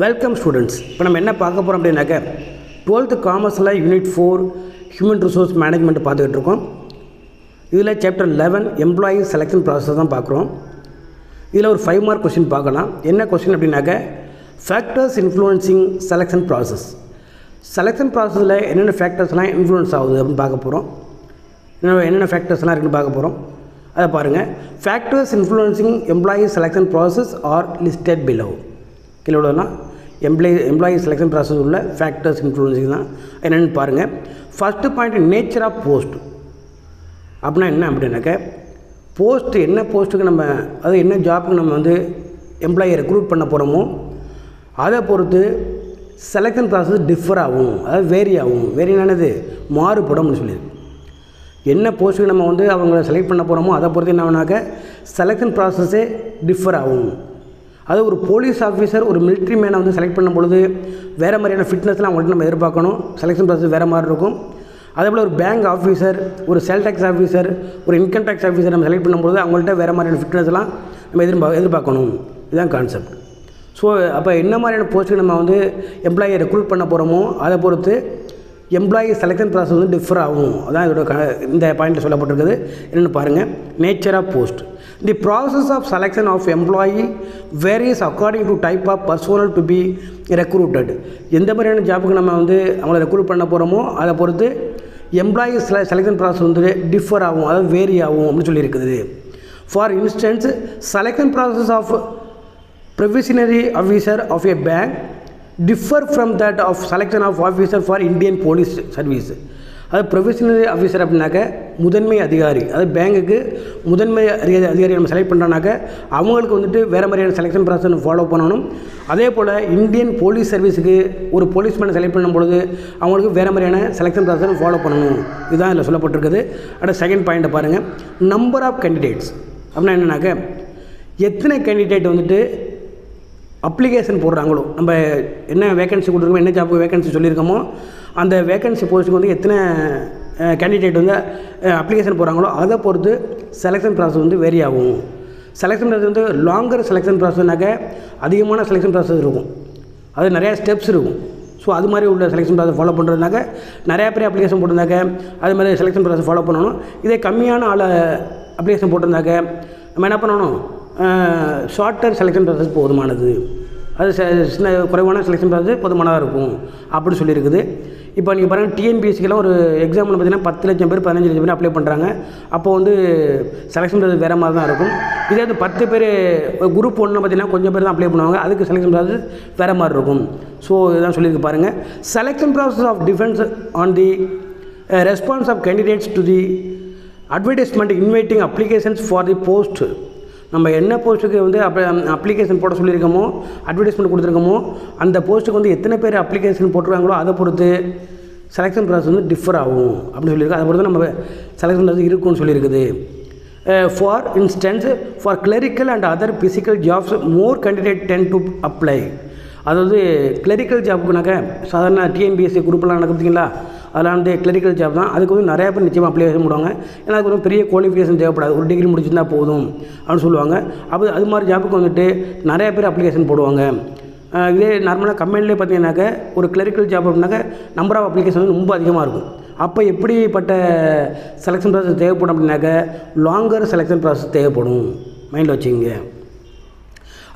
Welcome students. இப்போ நம்ம என்ன பார்க்க போகிறோம் அப்படின்னாக்க 12th காமர்ஸில் யூனிட் 4 ஹியூமன் ரிசோர்ஸ் மேனேஜ்மெண்ட் பார்த்துக்கிட்டு இருக்கோம். இதில் சாப்டர் 11 எம்ப்ளாயி செலெக்ஷன் ப்ராசஸ் தான் பார்க்குறோம். இதில் ஒரு 5 மார்க் கொஸ்டின் பார்க்கலாம். என்ன கொஸ்டின் அப்படின்னாக்க factors influencing selection process. Selection ப்ராசஸில் என்னென்ன ஃபேக்டர்ஸ்லாம் இன்ஃப்ளூயன்ஸ் ஆகுது அப்படின்னு பார்க்க போகிறோம். என்னென்ன ஃபேக்டர்ஸ்லாம் இருக்குன்னு பார்க்க போகிறோம். அதை பாருங்கள். Factors influencing employee selection process are listed below. கீழே உள்ளதுனா எம்ப்ளாயி செலெக்ஷன் ப்ராசஸ் உள்ள ஃபேக்டர்ஸ் இன்ஃப்ளூயன்சிங் தான் என்னென்னு பாருங்கள். First point, nature of post. அப்படின்னா என்ன அப்படின்னாக்க போஸ்ட்டு என்ன போஸ்ட்டுக்கு நம்ம அது என்ன ஜாப்புக்கு நம்ம எம்ப்ளாயை ரெக்ரூட் பண்ண போகிறோமோ அதை பொறுத்து செலெக்ஷன் ப்ராசஸ் டிஃபர் ஆகும், அதாவது வேரி ஆகும். வேரியானது மாறுபடும்னு சொல்லியிருக்கு. என்ன போஸ்ட்டுக்கு நம்ம அவங்கள செலக்ட் பண்ண போகிறோமோ அதை பொறுத்து என்ன ஆகுனாக்க செலெக்ஷன் ப்ராசஸே டிஃபர் ஆகும். அது ஒரு போலீஸ் ஆஃபீஸர் ஒரு மிலிட்ரி மேனை செலக்ட் பண்ணும் பொழுது வேறு மாதிரியான ஃபிட்னஸ்லாம் அவங்கள்ட்ட நம்ம எதிர்பார்க்கணும். செலெக்ஷன் ப்ராசஸ் வேறு மாதிரி இருக்கும். அதே போல் ஒரு பேங்க் ஆஃபீஸர், ஒரு சேல் டேக்ஸ் ஆஃபீஸர், ஒரு இன்கம் டேக்ஸ் ஆஃபீஸர் நம்ம செலக்ட் பண்ணும்போது அவங்கள்ட்ட வேறு மாதிரியான ஃபிட்னஸ்லாம் நம்ம எதிர்பார்க்கணும். இதுதான் கான்செப்ட். ஸோ அப்போ என்ன மாதிரியான போஸ்ட்டுக்கு நம்ம எம்ப்ளாயை ரெக்ரூட் பண்ண போகிறோமோ அதை பொறுத்து எம்ப்ளாயி செலெக்ஷன் ப்ராசஸ் டிஃபர் ஆகும். அதான் இதோட இந்த பாயிண்டில் சொல்லப்பட்டிருக்குது. என்னென்னு பாருங்கள். Nature of post. The process of selection of employee varies according to type of personnel to be recruited. எந்த மாதிரியான ஜாப்புக்கு நம்ம அவங்கள ரெக்ரூட் பண்ண போகிறோமோ அதை பொறுத்து எம்ப்ளாயி செலெக்ஷன் ப்ராசஸ் டிஃபர் ஆகும், அதாவது வேரி ஆகும் அப்படின்னு சொல்லியிருக்குது. For instance, selection process of provisionary officer of a bank differ from that of selection of officer for Indian police service. அது ப்ரொஃபஷனரி ஆஃபீஸர் அப்படின்னாக்க முதன்மை அதிகாரி, அது பேங்குக்கு முதன்மை அதிகாரி நம்ம செலக்ட் பண்ணுறோன்னாக்க அவங்களுக்கு வேறு மாதிரியான செலெக்ஷன் ப்ராசஸ் ஃபாலோ பண்ணணும். அதே போல் இந்தியன் போலீஸ் சர்வீஸுக்கு ஒரு போலீஸ்மேனை செலக்ட் பண்ணும்பொழுது அவங்களுக்கு வேறு மாதிரியான செலெக்ஷன் ப்ராசஸ் ஃபாலோ பண்ணணும். இதுதான் இதில் சொல்லப்பட்டிருக்குது. அடுத்த செகண்ட் பாயிண்ட்டை பாருங்கள். நம்பர் ஆஃப் கேண்டிடேட்ஸ் அப்படின்னா என்னன்னாக்க எத்தனை கேண்டிடேட் அப்ளிகேஷன் போடுறாங்களோ, நம்ம என்ன வேக்கன்சி கொடுத்துருக்கோமோ, என்ன ஜாப்புக்கு வேக்கன்சி சொல்லியிருக்கோமோ அந்த வேக்கன்சி போஸ்ட்டுக்கு எத்தனை கேண்டிடேட் அப்ளிகேஷன் போடுறாங்களோ அதை பொறுத்து செலெக்ஷன் ப்ராசஸ் வேரி ஆகும். செலெக்ஷன் ப்ராசஸ் லாங்கர் செலெக்ஷன் ப்ராசஸ்னாக்க அதிகமான செலெக்ஷன் ப்ராசஸ் இருக்கும், அது நிறையா ஸ்டெப்ஸ் இருக்கும். ஸோ அது மாதிரி உள்ள செலெக்ஷன் ப்ராசஸ் ஃபாலோ பண்ணுறதுனாக்க நிறையா பேர் அப்ளிகேஷன் போட்டிருந்தாக்க அது மாதிரி செலெக்ஷன் ப்ராசஸ் ஃபாலோ பண்ணணும். இதே கம்மியான ஆள் அப்ளிகேஷன் போட்டிருந்தாக்க நம்ம என்ன பண்ணணும், ஷார்ட்டர் செலெக்ஷன் ப்ராசஸ் போதுமானது, அது சின்ன குறைவான செலெக்ஷன் ப்ராசஸ் போதுமானதாக இருக்கும் அப்படின்னு சொல்லியிருக்குது. இப்போ நீங்கள் பாருங்கள், டிஎன்பிஎஸ்சிக்கெல்லாம் ஒரு எக்ஸாம்பிள் பார்த்தீங்கன்னா 10 லட்சம் பேர் 15 லட்சம் பேர் அப்ளை பண்ணுறாங்க. அப்போது செலெக்ஷன் ப்ராசஸ் வேறு மாதிரி தான் இருக்கும். இதே 10 பேர் குரூப் 1 பார்த்தீங்கன்னா கொஞ்சம் பேர் தான் அப்ளை பண்ணுவாங்க, அதுக்கு செலெக்ஷன் ப்ராசஸ் வேறு மாதிரி இருக்கும். ஸோ இதுதான் சொல்லியிருக்கு பாருங்கள். Selection process of defence on the response of candidates to the advertisement inviting applications for the post. நம்ம என்ன போஸ்ட்டுக்கு அப்ளிகேஷன் போட சொல்லியிருக்கோமோ, அட்வர்டைஸ்மெண்ட் கொடுத்துருக்கோமோ அந்த போஸ்ட்டுக்கு எத்தனை பேர் அப்ளிகேஷன் போட்டிருக்காங்களோ அதை பொறுத்து செலெக்ஷன் ப்ராசஸ் டிஃபர் ஆகும் அப்படின்னு சொல்லியிருக்கு. அதை பொறுத்து நம்ம செலெக்ஷன் ப்ராசஸ் இருக்குன்னு சொல்லியிருக்குது. For instance, for clerical and other physical jobs more candidate ten to apply. அதாவது கிளரிக்கல் ஜாப்புக்குனாக்க சாதாரண டிஎன்பிஎஸ்சி குரூப்லாம் நடக்கும் பார்த்தீங்களா, அதெல்லாம் கிளரிக்கல் ஜாப் தான். அதுக்கு நிறையா பேர் நிச்சயமாக அப்ளிகேஷன் போடுவாங்க. ஏன்னா அதுக்கு பெரிய குவாலிஃபிகேஷன் தேவைப்படாது, ஒரு டிகிரி முடிச்சிருந்தால் போதும் அப்படின்னு சொல்லுவாங்க. அப்போ அது மாதிரி ஜாப்புக்கு நிறையா பேர் அப்ளிகேஷன் போடுவாங்க. இதே நார்மலாக கம்பெனிலே பார்த்தீங்கன்னாக்க ஒரு கிளரிக்கல் ஜாப் அப்படின்னாக்க நம்பர் ஆஃப் அப்ளிகேஷன் ரொம்ப அதிகமாக இருக்கும். அப்போ எப்படிப்பட்ட செலெக்ஷன் ப்ராசஸ் தேவைப்படும் அப்படின்னாக்க லாங்கர் செலெக்ஷன் ப்ராசஸ் தேவைப்படும், மைண்டில் வச்சுக்கோங்க.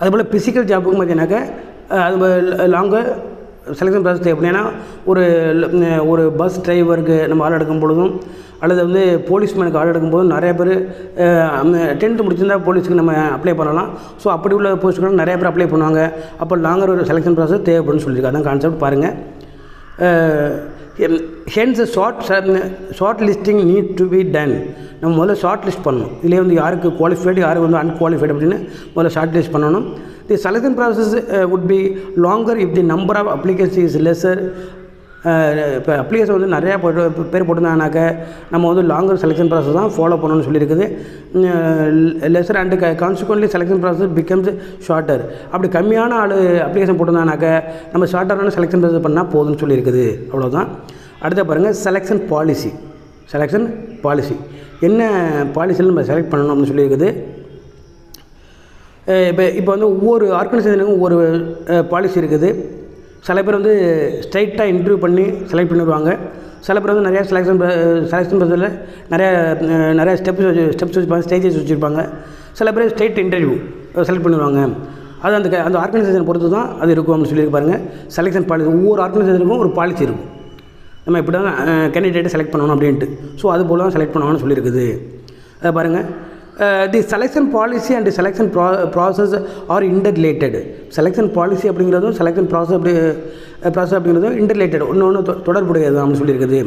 அதுபோல் ஃபிசிக்கல் ஜாப்புக்கு பார்த்தீங்கன்னாக்க அது லாங்கர் செலெக்ஷன் ப்ராசஸ் தேவைப்படும். ஏன்னா ஒரு பஸ் டிரைவருக்கு நம்ம ஆள் எடுக்கும் பொழுதும் அல்லது போலீஸ்மேனுக்கு ஆள் எடுக்கும் போதும் நிறைய பேர் 10th முடிச்சிருந்தால் போலீஸுக்கு நம்ம அப்ளை பண்ணலாம். ஸோ அப்படி உள்ள போஸ்ட்டுக்கு நிறைய பேர் அப்ளை பண்ணுவாங்க. அப்போ லாங்கர் ஒரு செலெக்ஷன் ப்ராசஸ் தேவைப்படும்னு சொல்லியிருக்காங்க. அதான் கான்செப்ட் பாருங்கள். Hence short listing need to be done. நம்ம முதல்ல ஷார்ட் லிஸ்ட் பண்ணணும். இதிலே யாருக்கு குவாலிஃபைடு யாருக்கு அன்குவாலிஃபைடு அப்படின்னு முதல்ல ஷார்ட் லிஸ்ட் பண்ணணும். தி selection process would be longer if the number of applications is lesser. இப்போ அப்ளிகேஷன் நிறையா பேர் போட்டிருந்தாங்கனாக்க நம்ம லாங்கர் செலெக்ஷன் ப்ராசஸ் தான் ஃபாலோ பண்ணணும்னு சொல்லியிருக்குது. Lesser and consequently selection process becomes shorter. அப்படி கம்மியான ஆள் அப்ளிகேஷன் போட்டிருந்தாங்கனாக்க நம்ம ஷார்ட்டரான செலெக்ஷன் ப்ராசஸ் பண்ணால் போதும்னு சொல்லியிருக்குது. அவ்வளோதான். அடுத்த பாருங்கள், செலெக்ஷன் பாலிசி. செலெக்ஷன் பாலிசி என்ன பாலிசியில் நம்ம செலக்ட் பண்ணணும் அப்படின்னு சொல்லியிருக்குது. இப்போ வந்து ஒவ்வொரு ஆர்கனைசேஷனுக்கும் ஒவ்வொரு பாலிசி இருக்குது. சில பேர் வந்து ஸ்ட்ரைட்டாக இன்டர்வியூ பண்ணி செலக்ட் பண்ணிடுவாங்க. சில பேர் வந்து நிறையா செலெக்ஷன் ப்ராசஸில் நிறையா ஸ்டெப்ஸ் வச்சுருப்பாங்க, ஸ்டேஜஸ் வச்சுருப்பாங்க. சில பேர் ஸ்ட்ரைட் இன்டர்வியூ செலக்ட் பண்ணிடுவாங்க. அது அந்த ஆர்கனைசேஷன் பொறுத்து தான் அது இருக்கும் அப்படின்னு சொல்லியிருப்பாருங்க. செலெக்ஷன் பாலிசி ஒவ்வொரு ஆர்கனைசேஷனுக்கும் ஒரு பாலிசி இருக்கும். நம்ம இப்படி தான் கேண்டிடேட்டை செலக்ட் பண்ணணும் அப்படின்ட்டு. ஸோ அது போல் தான் செலக்ட் பண்ணணும்னு சொல்லியிருக்குது. அதை பாருங்கள். The selection policy and selection process are interrelated. Selection policy அப்படிங்கிறதும் செலெக்ஷன் ப்ராசஸ் அப்படிங்கிறதும் இன்டர்ரிலேட்டட், ஒன்று தொடர்புடையது அப்படின்னு சொல்லியிருக்குது.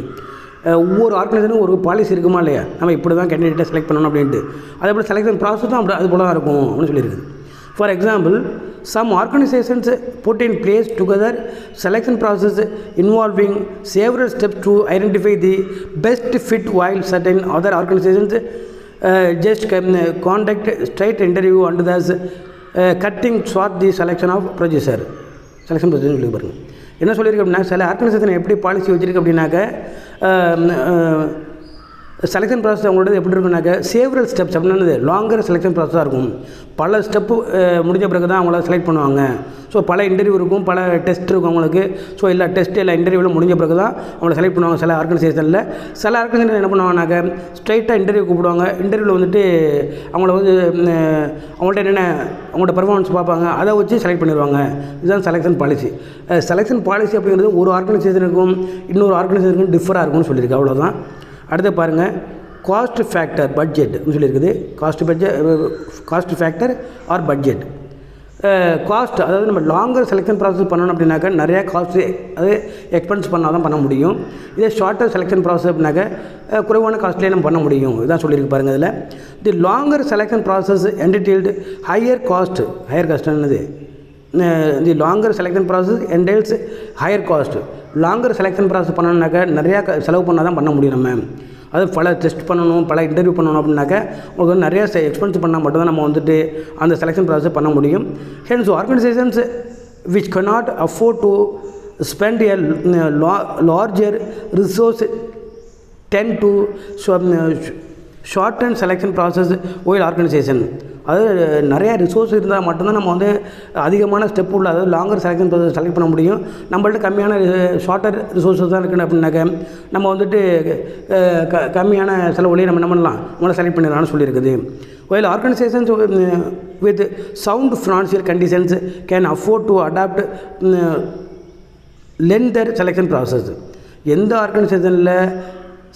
ஒவ்வொரு ஆர்கனைசேஷனும் ஒரு பாலிசி இருக்குமா இல்லையா, நம்ம இப்படி தான் கேண்டிடேட்டை செலக்ட் பண்ணணும் அப்படின்ட்டு. அதே போல் செலெக்ஷன் ப்ராசஸும் அப்படி அது போல் தான் இருக்கும் அப்படின்னு சொல்லியிருக்குது. For example, some organizations put in place together selection process involving several steps to identify the best fit, while certain other organizations just conduct straight interview and thus cutting short the selection procedure சொல்லி பாருங்கள். என்ன சொல்லியிருக்கு அப்படின்னா, சில organisation எப்படி policy வச்சுருக்கு அப்படின்னாக்க, selection process அவங்களோட எப்படி இருக்குன்னாக்க சேவரல் ஸ்டெப்ஸ் அப்படின்னது லாங்கர் செலெக்ஷன் ப்ராசஸாக இருக்கும். பல ஸ்டெப்பு முடிஞ்ச பிறகு தான் அவங்கள செலக்ட் பண்ணுவாங்க. ஸோ பல இன்டர்வியூ இருக்கும், பல டெஸ்ட் இருக்கும் அவங்களுக்கு. ஸோ எல்லா டெஸ்ட் எல்லா இன்டர்வியூவில் முடிஞ்ச பிறகு தான் அவங்கள செலக்ட் பண்ணுவாங்க சில ஆர்கனைசேஷனில். சில ஆர்கனைசேஷன் என்ன பண்ணுவாங்கனாக்க ஸ்ட்ரைட்டாக இன்டர்வியூ கூப்பிடுவாங்க. இன்டர்வியூவில் வந்துட்டு அவங்கள வந்து அவங்கள்ட்ட என்னென்ன அவங்களோட பர்ஃபார்மன்ஸ் பார்ப்பாங்க, அதை வச்சு செலக்ட் பண்ணிடுவாங்க. இதுதான் செலெக்ஷன் பாலிசி. செலெக்ஷன் பாலிசி அப்படிங்கிறது ஒரு ஆர்கனைசேஷனுக்கும் இன்னொரு ஆர்கனைசேஷனுக்கும் டிஃபராக இருக்கும்னு சொல்லியிருக்கு. அவ்வளோதான். அடுத்து பாருங்கள், காஸ்ட் ஃபேக்டர் பட்ஜெட் சொல்லியிருக்குது. Cost factor or budget. Cost, அதாவது நம்ம லாங்கர் செலெக்ஷன் ப்ராசஸ் பண்ணணும் அப்படின்னாக்கா நிறையா காஸ்ட்டு அது எக்ஸ்பென்ஸ் பண்ணால் தான் பண்ண முடியும். இதே ஷார்ட்டர் செலெக்ஷன் ப்ராசஸ் அப்படின்னாக்கா குறைவான காஸ்ட்லேயே நம்ம பண்ண முடியும். இதுதான் சொல்லியிருக்கு பாருங்கள். அதில் the longer selection process entailed higher காஸ்ட்னது. The longer selection process entails higher cost. Longer selection process பண்ணணுன்னாக்கா நிறையா செலவு பண்ணால் தான் பண்ண முடியும். நம்ம அது பல டெஸ்ட் பண்ணணும், பல இன்டர்வியூ பண்ணணும் அப்படின்னாக்கா உங்களுக்கு வந்து நிறையா எக்ஸ்பென்ஸ் பண்ணால் மட்டும்தான் நம்ம வந்துட்டு அந்த செலெக்ஷன் ப்ராசஸ் பண்ண முடியும். Hence organisations which cannot afford to spend a larger resource tend to shorten selection process while organization. அதாவது நிறையா ரிசோர்ஸ் இருந்தால் மட்டும்தான் நம்ம வந்து அதிகமான ஸ்டெப் உள்ள, அதாவது லாங்கர் செலெக்ஷன் ப்ராசஸ் செலக்ட் பண்ண முடியும். நம்மள்ட்ட கம்மியான ஷார்ட்டர் ரிசோர்ஸஸ் தான் இருக்குது அப்படின்னாக்க நம்ம வந்துட்டு கம்மியான செலவுலேயே நம்ம என்ன பண்ணலாம், நம்மளை செலக்ட் பண்ணிடலாம்னு சொல்லியிருக்குது. while organizations with sound financial conditions can afford to adapt lengthier selection process. எந்த ஆர்கனைசேஷனில்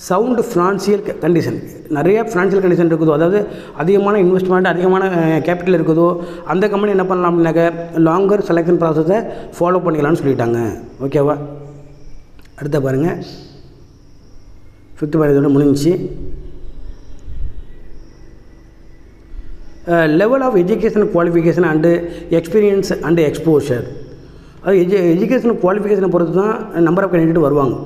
சவுண்டு ஃபினான்ஷியல் கண்டிஷன், நிறைய ஃபினான்ஷியல் கண்டிஷன் இருக்குதோ, அதாவது அதிகமான இன்வெஸ்ட்மெண்ட் அதிகமான கேபிட்டல் இருக்குதோ, அந்த கம்பெனி என்ன பண்ணலாம் அப்படின்னாக்க லாங்கர் செலெக்ஷன் ப்ராசஸை ஃபாலோ பண்ணிக்கலாம்னு சொல்லிட்டாங்க. ஓகேவா? அடுத்த பாருங்கள், 5th பாயிண்ட் முடிஞ்சிச்சு. Level of education qualification and experience and exposure. அது எஜுகேஷன் குவாலிஃபிகேஷனை பொறுத்து தான் நம்பர் ஆஃப் கேண்டிடேட் வருவாங்க.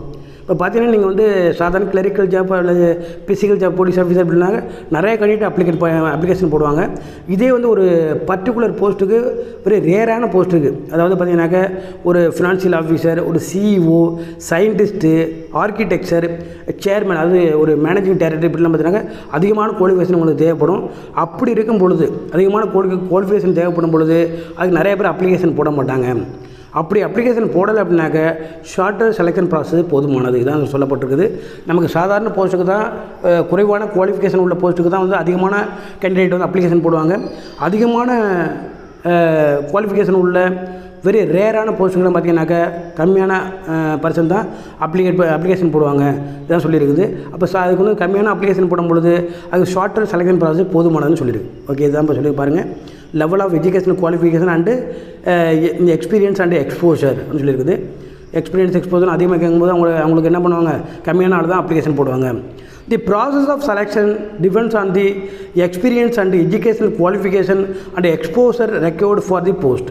இப்போ பார்த்தீங்கன்னா நீங்கள் வந்து சாதாரண கிளரிக்கல் ஜாப் அல்லது பிசிக்கல் ஜாப், போலீஸ் ஆஃபீஸர் அப்படின்னாங்க நிறைய கேண்டிடேட் அப்ளிகேஷன் போடுவாங்க. இதே வந்து ஒரு பர்டிகுலர் போஸ்ட்டுக்கு ஒரு ரேரான போஸ்ட் இருக்குது. அதாவது பார்த்தீங்கன்னாக்க ஒரு ஃபினான்ஷியல் ஆஃபீஸர், ஒரு சிஇஓ, சயின்டிஸ்ட்டு, ஆர்கிடெக்சர், சேர்மேன், அதாவது ஒரு மேனேஜிங் டைரக்டர், இப்படிலாம் பார்த்தீங்கன்னா அதிகமான குவாலிஃபிகேஷன் உங்களுக்கு தேவைப்படும். அப்படி இருக்கும் பொழுது அதிகமான குவாலிஃபிகேஷன் தேவைப்படும் பொழுது அதுக்கு நிறைய பேர் அப்ளிகேஷன் போட மாட்டாங்க. அப்படி அப்ளிகேஷன் போடலை அப்படின்னாக்க ஷார்ட்டர் செலெக்ஷன் ப்ராசஸ் போதுமானது. இதான் சொல்லப்பட்டிருக்குது. நமக்கு சாதாரண போஸ்ட்டுக்கு தான், குறைவான குவாலிஃபிகேஷன் உள்ள போஸ்ட்டுக்கு தான் வந்து அதிகமான கேண்டிடேட் வந்து அப்ளிகேஷன் போடுவாங்க. அதிகமான குவாலிஃபிகேஷன் உள்ள வெரி ரேரான போஸ்ட்டுக்கெல்லாம் பார்த்தீங்கன்னாக்கா கம்மியான பர்சன் தான் அப்ளிகேஷன் போடுவாங்க. இதான் சொல்லியிருக்குது. அப்போ அதுக்கு வந்து கம்மியான அப்ளிகேஷன் போடும் பொழுது அது ஷார்ட்டர் செலெக்ஷன் ப்ராசஸ் போதுமானதுன்னு சொல்லியிருக்கு. ஓகே, இதுதான் இப்போ சொல்லி பாருங்கள். Level of education qualification and experience and exposure அப்படின்னு சொல்லியிருக்குது. எக்ஸ்பீரியன்ஸ் எக்ஸ்போஷர் அதிகமாக கேட்கும்போது அவங்களுக்கு என்ன பண்ணுவாங்க, கம்மியான ஆள் தான் அப்ளிகேஷன் போடுவாங்க. The process of selection depends on the experience and educational qualification and exposure required for the post.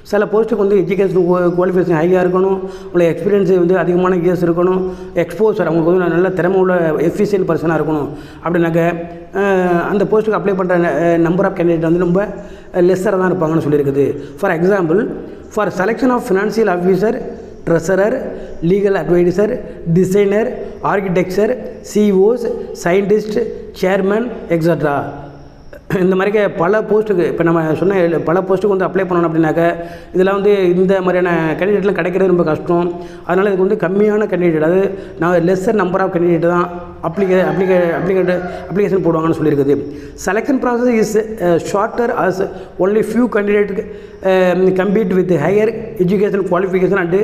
சில போஸ்ட்டுக்கு வந்து எஜுகேஷன் குவாலிஃபிகேஷன் ஹையாக இருக்கணும், உங்களுக்கு எக்ஸ்பீரியன்ஸ் வந்து அதிகமான இயர்ஸ் இருக்கணும், எக்ஸ்போசர் அவங்களுக்கு வந்து நல்ல திறமை உள்ள எஃபிஷியன்ட் பர்சனாக இருக்கணும். அப்படின்னாக்க அந்த போஸ்ட்டுக்கு அப்ளை பண்ணுற நம்பர் ஆஃப் கேண்டிடேட் வந்து ரொம்ப லெஸ்ஸராக தான் இருப்பாங்கன்னு சொல்லியிருக்குது. For example, for selection of financial officer, treasurer, legal adviser, designer, architecture, CEOs, scientist, chairman extra. இந்த மாதிரி பல போஸ்ட்டுக்கு இப்போ நம்ம சொன்ன பல போஸ்ட்டுக்கு வந்து அப்ளை பண்ணணும் அப்படின்னாக்க இதில் வந்து இந்த மாதிரியான கேண்டிடேட்லாம் கிடைக்கிறது ரொம்ப கஷ்டம். அதனால் இதுக்கு வந்து கம்மியான கேண்டிடேட், அதாவது நான் லெஸ்ஸர் நம்பர் ஆஃப் கேண்டிடேட் தான் அப்ளிகேஷன் போடுவாங்கன்னு சொல்லியிருக்குது. Selection process is shorter as only few candidate compete with higher education qualification and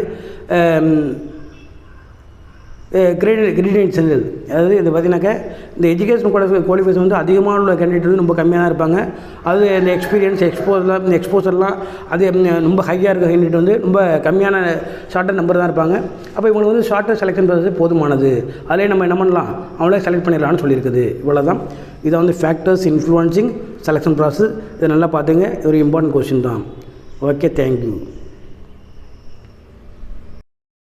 credential. அதாவது இது பார்த்தீங்கன்னாக்கா இந்த எஜுகேஷன் குவாலிஃபிகேஷன் வந்து அதிகமாக உள்ள கேண்டிடேட் வந்து ரொம்ப கம்மியாக தான் இருப்பாங்க. அது இந்த எக்ஸ்பீரியன்ஸ் எக்ஸ்போசர்லாம் அது ரொம்ப ஹையாக இருக்க கேண்டிடேட் வந்து ரொம்ப கம்மியான ஷார்ட்டர் நம்பர் தான் இருப்பாங்க. அப்போ இவங்களுக்கு வந்து ஷார்ட்டர் செலெக்ஷன் ப்ராசஸ் போதுமானது, அதிலே நம்ம என்ன பண்ணலாம், அவங்களே செலக்ட் பண்ணிடலாம்னு சொல்லியிருக்குது. இவ்வளோ தான். இதை வந்து ஃபேக்டர்ஸ் இன்ஃப்ளூயன்சிங் செலெக்ஷன் ப்ராசஸ். இதை நல்லா பார்த்துங்க, ஒரு இம்பார்ட்டன்ட் கொஸ்டின் தான். Okay, thank you.